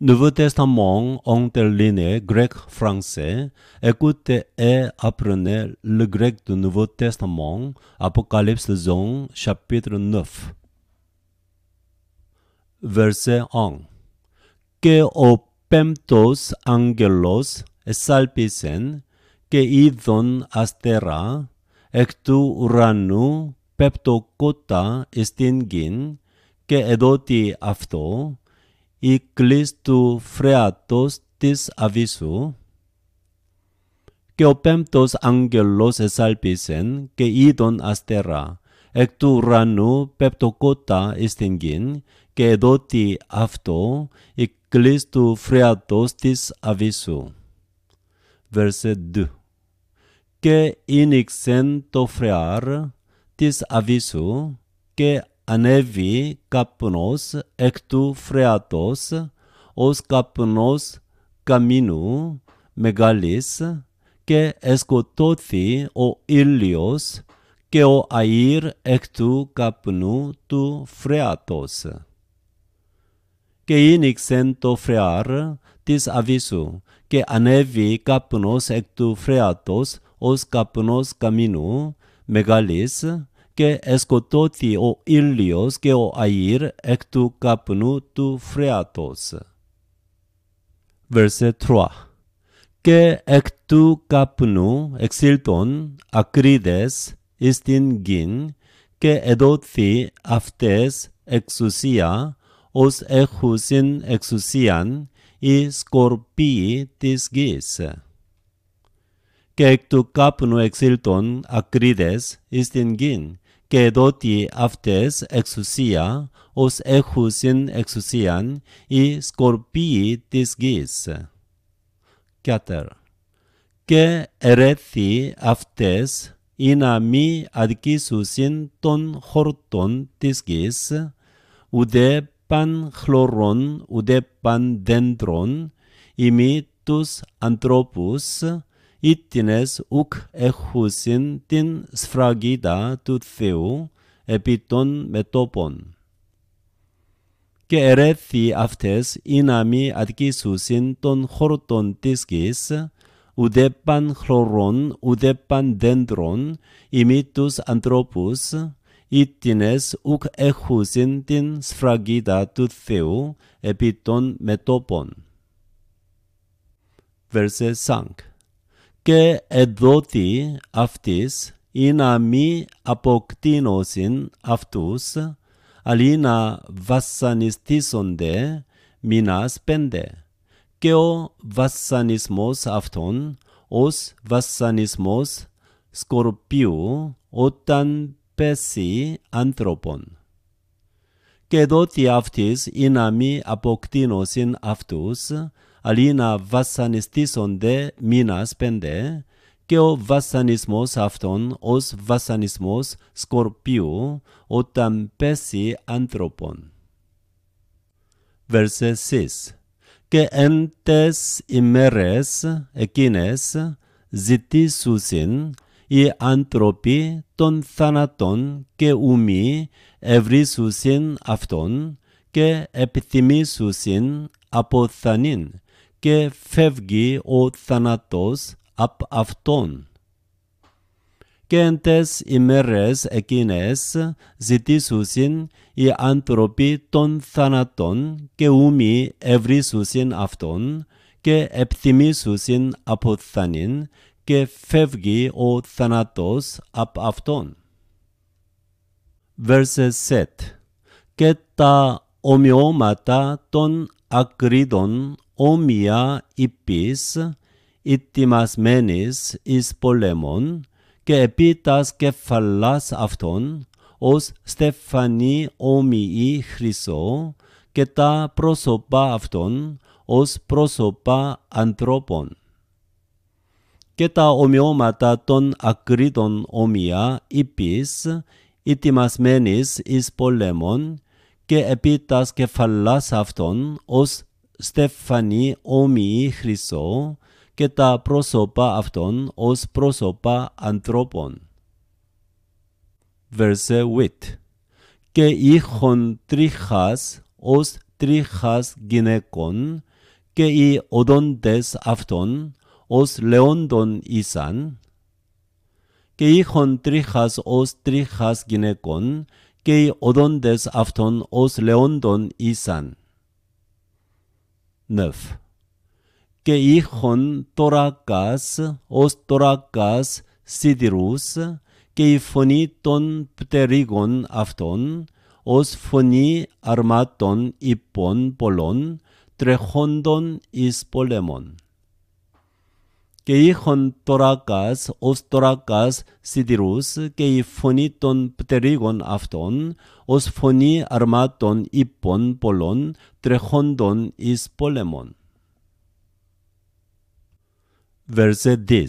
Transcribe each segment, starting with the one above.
Nouveau Testament interligne grec-français. Écoutez et apprenez le grec du Nouveau Testament. Apocalypse Jean, chapitre 9. Verset 1. Και ο πέμπτος άγγελος εσάλπισεν και είδον αστέρα εκ του ουρανού πεπτοκότα στην γην και εδότη αυτό η κλίς του φρέατος της αβύσσου. Και ο πέμπτος άγγελος εσάλπισεν και είδον αστέρα εκ του ουρανού πεπτοκότα στην γην και εδότη αυτό η κλίς του φρέατος της αβύσσου. Verset 2. Και ήνιξεν το φρεάρ της αβύσσου και ανέβη καπνός εκ του φρέατος ως καπνός καμίνου μεγάλης και εσκοτώθη ο ήλιος και ο αήρ εκ του καπνού του φρέατος. Και ήνιξεν το φρεάρ της αβύσσου και ανέβη καπνός εκ του φρέατος ως καπνός καμίνου μεγάλης και εσκοτώθη ο ήλιος και ο αήρ εκ του καπνού του φρέατος. Verset 3. Και εκ του καπνού εξήλθον ακρίδες εις την γην και εδόθη αυτές εξουσία ως έχουσιν εξουσίαν οι σκορπίοι της γης. Και εκ του καπνού εξήλθον ακρίδες εις την γην και εδόθη αυτές εξουσία ως έχουσιν εξουσίαν οι σκορπίοι της γης. 4. Και ερέθη αυτές ή να μη αδικήσουσιν των χορτών της γης, ουδέ παν χλωρών, ουδέ παν δέντρων, ημί τους ανθρώπους, ήτινες ουκ έχουσιν την σφραγίδα του Θεού επί των μετώπων. Και ερέθη αυτές ή να μη αδικήσουσιν των χορτών της γης, ουδέ παν χλωρών, ουδέ παν δέντρων, ημί τους ανθρώπους, ήτινες ουκ έχουσιν την σφραγίδα του Θεού επί των μετώπων. Verset 5. Και εδόθη αυτής ή να μη αποκτήνωσιν αυτούς, αλλή να βασανιστήσονται μήνας 5. Και ο βασανισμός αυτόν ως βασανισμός σκορπίου όταν πέσει άνθρωπον. Και εδόθη αυτής ή να μη αποκτήνωσιν αυτούς, αλλή να βασανιστήσονται μήνας 5, και ο βασανισμός αυτόν ως βασανισμός σκορπίου όταν πέσει άνθρωπον. Verset 6. Και εν τες ημέρες εκείνες ζητήσουσιν οι άνθρωποι των θανατών και ουμή ευρύσουσιν αυτόν και επιθυμήσουσιν αποθανήν και φεύγει ο θάνατος απ' αυτόν. Και εν τες ημέρες εκείνες ζητήσουσιν οι άνθρωποι των θανατών και ουμή ευρύσουσιν αυτόν και επιθυμήσουσιν αποθανήν και φεύγει ο θάνατος απ' αυτόν. Verset 7. Και τα ομοιώματα των ακρίδων όμοια υπής, ετοιμασμένης εις πολέμων, και επί τας κεφαλάς αυτών, ως στεφανή όμοιη χρυσό, και τα πρόσωπα αυτών, ως πρόσωπα ανθρώπων. Και τα ομοιώματα των ακρίδων όμοια υπής, ετοιμασμένης εις πολέμων, και επί τας κεφαλάς αυτών, ως στεφανή όμοιη χρυσό, και τα πρόσωπα αυτών ως πρόσωπα ανθρώπων. Verset 8. Και είχον τρίχας ως τρίχας γυναικών και οι οδόντες αυτών ως λεόντων ήσαν, και είχον τρίχας ως τρίχας γυναικών, και οι οδόντες αυτών ως λεόντων ήσαν. 9. Και είχον τόρακας ως τόρακας σιδηρούς, και η φωνή των πτερύγων αυτών ως φωνή αρμάτων υπών πολλών, τρεχόντων εις πολέμων. Και είχον τόρακας ως τόρακας σιδηρούς, και η φωνή των πτερύγων αυτών ως φωνή αρμάτων υπών πολλών, τρεχόντων εις πολέμων. Verset 10.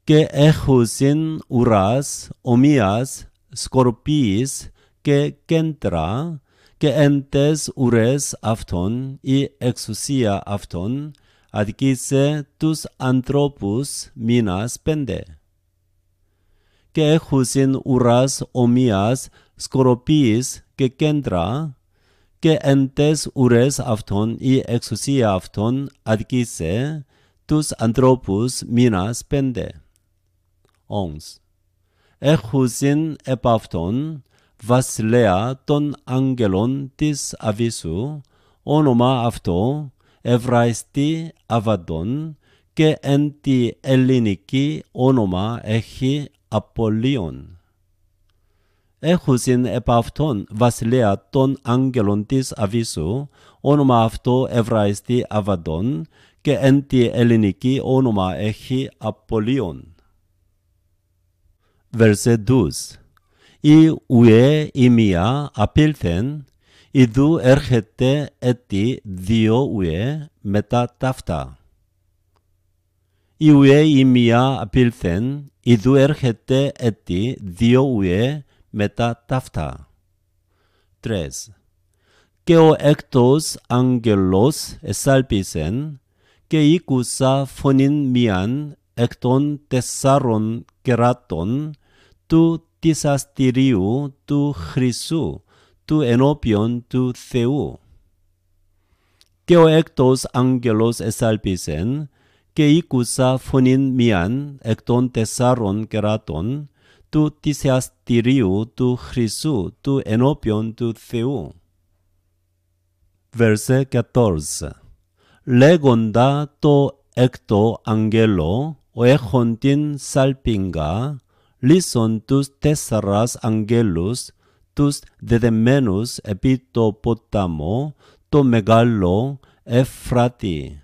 Και έχουσιν ουράς ομοίας σκορπίης και κέντρα, και εν τες ουρές αυτών η εξουσία αυτών αδικήσε τους ανθρώπους μήνας 5. Και έχουσιν ουράς ομοίας σκορπίης και κέντρα, και εν τες ουρές αυτών η εξουσία αυτών αδικήσε τους ανθρώπους μήνας 5. 11. Έχουσιν επ' αυτόν βασιλέα των αγγελών της Αβίσου, όνομα αυτό Εβραϊστή Αβαντών, και εν τη ελληνική όνομα έχει Απολύων. Έχουσιν επ' αυτόν βασιλέα των αγγελών της Αβίσου, όνομα αυτό Εβραϊστή Αβαντών, και εν τη ελληνική όνομα έχει Απολύων. Verset 12. Η ουέ η μία απήλθεν, ιδού έρχεται έτη δύο ουέ μετά ταύτα. Η ουέ η μία απήλθεν, ιδού έρχεται έτη δύο ουέ μετά ταύτα. 3. Και ο έκτος άγγελος εσάλπισεν, και ήκουσα φωνήν μίαν εκ των 4 κεράτων του θυσαστηρίου του χρυσού, του ενώπιον του Θεού. Και ο έκτος άγγελος εσάλπισεν, και ήκουσα φωνήν μίαν εκ των 4 κεράτων του θυσαστηρίου του χρυσού, του ενώπιον του Θεού. Verset 14. Λέγοντα το έκτο αγγέλο, ο έχον την σάλπιγγα, λύσον τους 4 αγγέλους, τους δεδεμένους επί το ποταμό, το μεγάλο Εφράτη.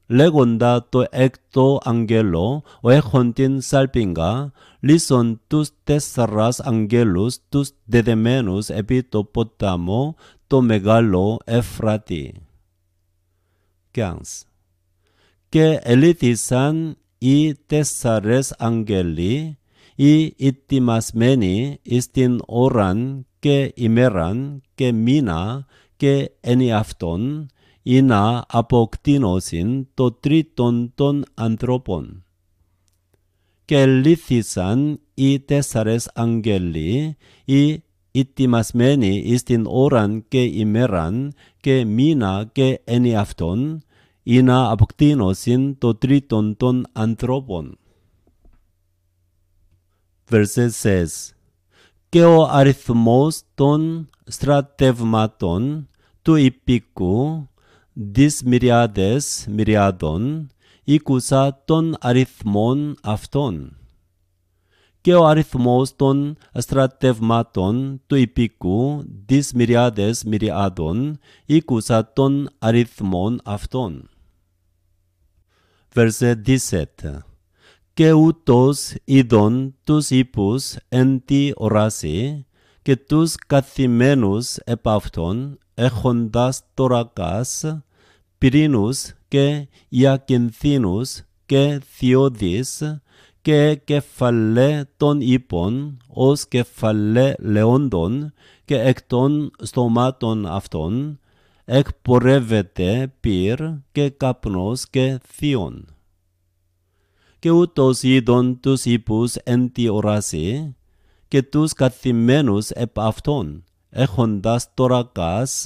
Λέγοντα το έκτο αγγέλο, ο έχον την σάλπιγγα, λύσον τους 4 αγγέλους, τους δεδεμένους επί το ποταμό, το μεγάλο Εφράτη. 15. Και ελήθησαν οι 4 αγγέλοι, οι ετοιμασμένοι εις την ώραν και ημέραν και μήνα και ενιαυτόν, ή να αποκτήνωσιν το τρίτον των ανθρώπων. Και ελήθησαν οι 4 αγγέλοι, οι ετοιμασμένοι εις την ώραν και ημέραν και μήνα και ενιαυτόν, ή να αποκτήνωσιν το τρίτον των ανθρώπων. Verset 6. Και ο αριθμός των στρατευμάτων του υπήκου, δις μυριάδων, ήκουσα των αριθμών αυτών. Και ο αριθμός των στρατευμάτων του υπήκου, δις μυριάδων, ήκουσα των αριθμών αυτών. Verset 17. Και ούτως είδον τους ύπους εν τη οράση, και τους καθημένους επ' αυτόν, έχοντας τόρακας, πυρήνους και ιακινθίνους και θειώδεις, και κεφαλέ των ύπων ως κεφαλέ λεόντων, και εκ των στομάτων αυτών εκπορεύεται πυρ και καπνός και θείον. Και ούτως είδον τους ύπους εν τη οράση, και τους καθημένους επ' αυτόν, έχοντας τόρακας,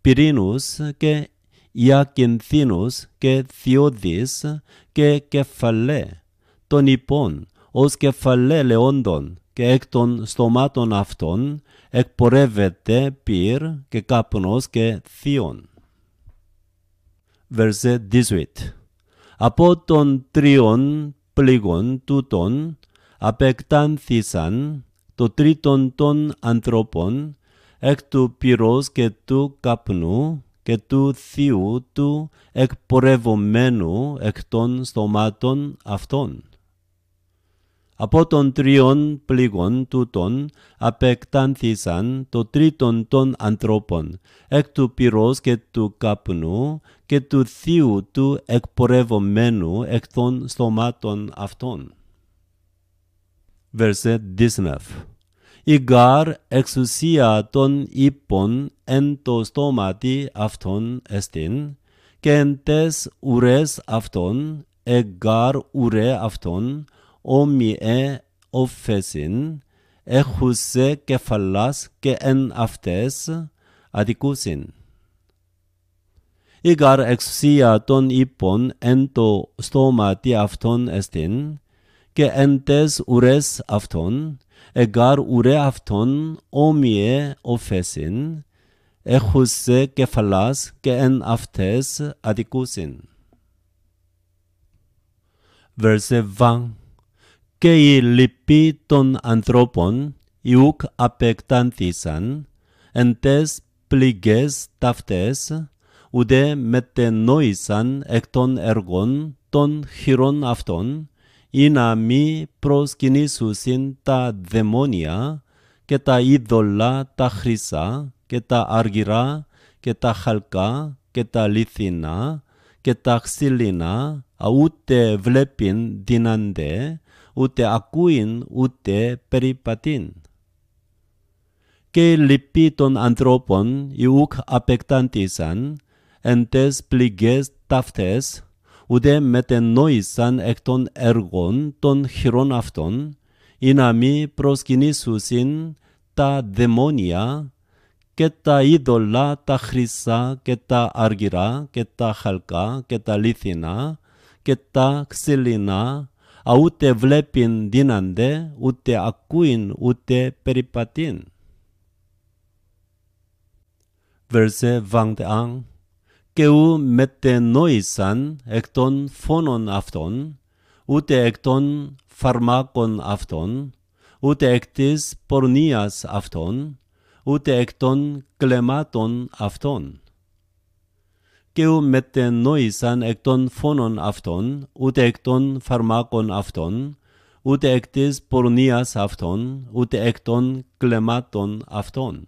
πυρήνους και ια κινθύνους και θειώδης και κεφαλέ, των υπών, ως κεφαλέ λεόντων, και εκ των στομάτων αυτών εκπορεύεται πυρ και καπνός και θείον. Verset 18. Από των τριών πλήγων τούτων απεκτάνθησαν το τρίτον των ανθρώπων εκ του πυρός και του καπνού και του θείου του εκπορευομένου εκ των στομάτων αυτών. Από των τριών πλήγων τούτων απεκτάνθησαν το τρίτον των ανθρώπων εκ του πυρός και του καπνού και του θείου του εκπορευομένου εκ των στομάτων αυτών. Verset 19. Η γάρ εξουσία των ύπων εν το στόματι αυτών εστίν, και εν τες ουρές αυτών, εγάρ ουρέ αυτών, όμοιε όφεσιν, έχουσε κεφαλάς και εν αυτές αδικούσιν. Η γάρ εξουσία των ύπων εν το στόματι αυτών εστίν, και εν τες ουρές αυτών, εγάρ ουρέ αυτών όμοιε όφεσιν, έχουσε κεφαλάς και εν αυτές αδικούσιν. Verset 20. Και οι λυποί των ανθρώπων ιουκ απεκτάνθησαν εν τες πληγές ταυτές, ουδέ μετενόησαν εκ των έργων των χειρών αυτών, ή να μη προσκυνήσουσιν τα δαιμόνια και τα είδωλα τα χρυσά και τα αργυρά και τα χαλκά και τα λιθινά και τα ξύλινα, ούτε βλέπειν δύνανται, ούτε ακούειν, ούτε περιπατήν. Και οι λυποί των ανθρώπων ιουκ απεκτάνθησαν εν τες πληγές ταυτές, ουδέ μετενόησαν εκ των έργων των χειρών αυτών, ή να μη προσκυνήσουσιν τα δαιμόνια και τα είδωλα τα χρυσά και τα αργυρά και τα χαλκά και τα λιθινά και τα ξύλινα, ούτε βλέπειν δύνανται, ούτε ακούειν, ούτε περιπατήν. Verset 21. Και ου μετενόησαν εκ των φόνων αυτών, ούτε εκ των φαρμάκων αυτών, ούτε εκ της πορνείας αυτών, ούτε εκ των κλεμάτων αυτών. Και ου μετενόησαν εκ των φόνων αυτών, ούτε εκ των φαρμάκων αυτών, ούτε εκ της πορνείας αυτών, ούτε εκ των κλεμάτων αυτών.